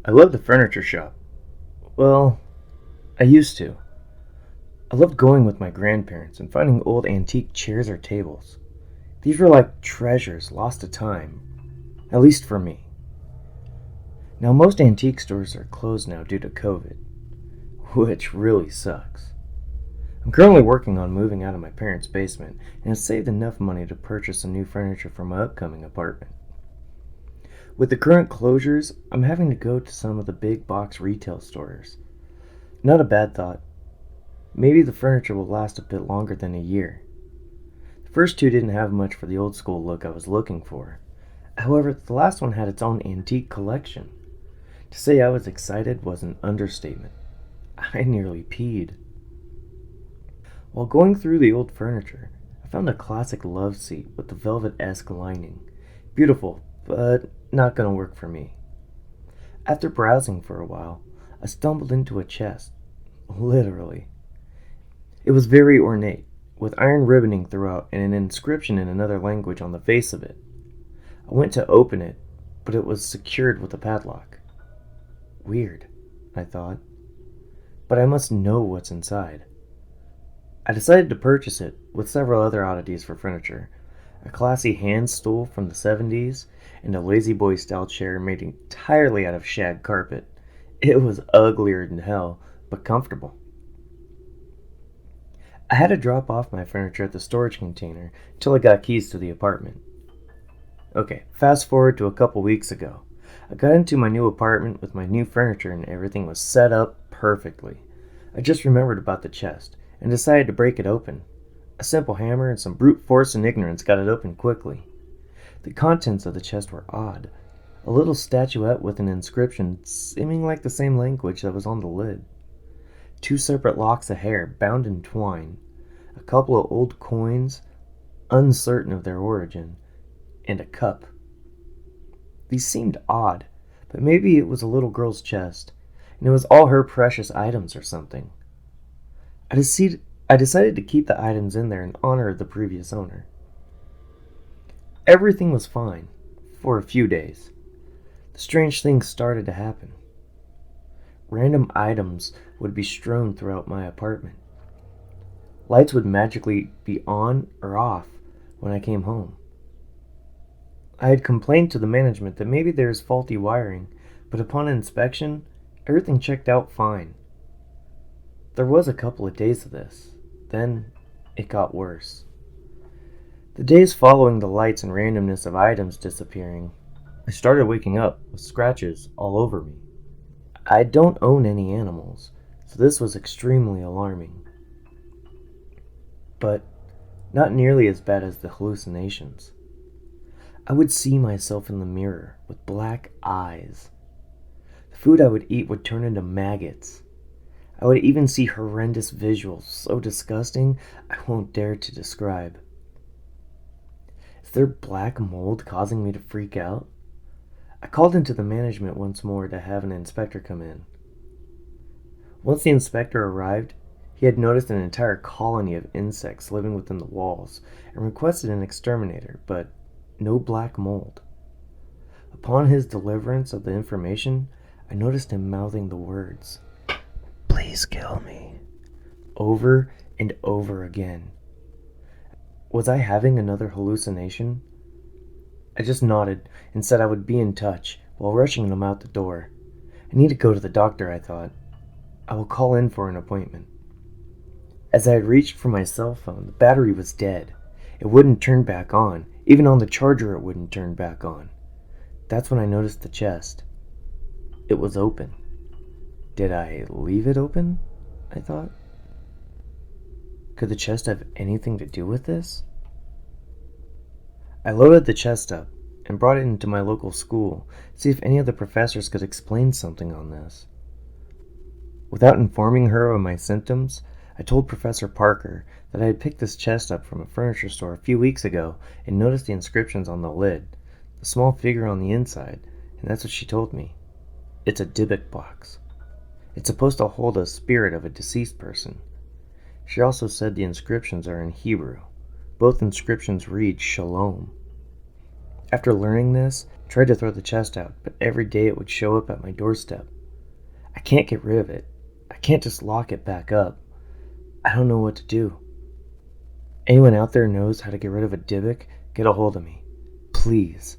I love the furniture shop. Well, I used to. I loved going with my grandparents and finding old antique chairs or tables. These were like treasures lost to time, at least for me. Now, most antique stores are closed now due to COVID, which really sucks. I'm currently working on moving out of my parents' basement and have saved enough money to purchase some new furniture for my upcoming apartment. With the current closures, I'm having to go to some of the big box retail stores. Not a bad thought. Maybe the furniture will last a bit longer than a year. The first two didn't have much for the old school look I was looking for. However, the last one had its own antique collection. To say I was excited was an understatement. I nearly peed. While going through the old furniture, I found a classic love seat with the velvet-esque lining. Beautiful, but not gonna work for me. After browsing for a while, I stumbled into a chest. Literally. It was very ornate, with iron ribboning throughout and an inscription in another language on the face of it. I went to open it, but it was secured with a padlock. Weird, I thought, but I must know what's inside. I decided to purchase it with several other oddities for furniture. A classy hand stool from the 70s, and a lazy boy style chair made entirely out of shag carpet. It was uglier than hell, but comfortable. I had to drop off my furniture at the storage container until I got keys to the apartment. Okay, fast forward to a couple weeks ago. I got into my new apartment with my new furniture and everything was set up perfectly. I just remembered about the chest and decided to break it open. A simple hammer and some brute force and ignorance got it open quickly. The contents of the chest were odd. A little statuette with an inscription seeming like the same language that was on the lid. Two separate locks of hair bound in twine. A couple of old coins, uncertain of their origin, and a cup. These seemed odd, but maybe it was a little girl's chest, and it was all her precious items or something. I decided to keep the items in there in honor of the previous owner. Everything was fine, for a few days. The strange things started to happen. Random items would be strewn throughout my apartment. Lights would magically be on or off when I came home. I had complained to the management that maybe there is faulty wiring, but upon inspection, everything checked out fine. There was a couple of days of this. Then it got worse. The days following the lights and randomness of items disappearing, I started waking up with scratches all over me. I don't own any animals, so this was extremely alarming. But not nearly as bad as the hallucinations. I would see myself in the mirror with black eyes. The food I would eat would turn into maggots. I would even see horrendous visuals so disgusting I won't dare to describe. Is there black mold causing me to freak out? I called into the management once more to have an inspector come in. Once the inspector arrived, he had noticed an entire colony of insects living within the walls and requested an exterminator, but no black mold. Upon his deliverance of the information, I noticed him mouthing the words, "Please kill me," over and over again. Was I having another hallucination? I just nodded and said I would be in touch while rushing him out the door. I need to go to the doctor, I thought. I will call in for an appointment. As I had reached for my cell phone, the battery was dead. It wouldn't turn back on. Even on the charger, it wouldn't turn back on. That's when I noticed the chest. It was open. Did I leave it open? I thought. Could the chest have anything to do with this? I loaded the chest up and brought it into my local school to see if any of the professors could explain something on this. Without informing her of my symptoms, I told Professor Parker that I had picked this chest up from a furniture store a few weeks ago and noticed the inscriptions on the lid, the small figure on the inside, and that's what she told me. It's a Dybbuk box. It's supposed to hold a spirit of a deceased person. She also said the inscriptions are in Hebrew. Both inscriptions read Shalom. After learning this, I tried to throw the chest out, but every day it would show up at my doorstep. I can't get rid of it. I can't just lock it back up. I don't know what to do. Anyone out there knows how to get rid of a Dybbuk? Get a hold of me. Please.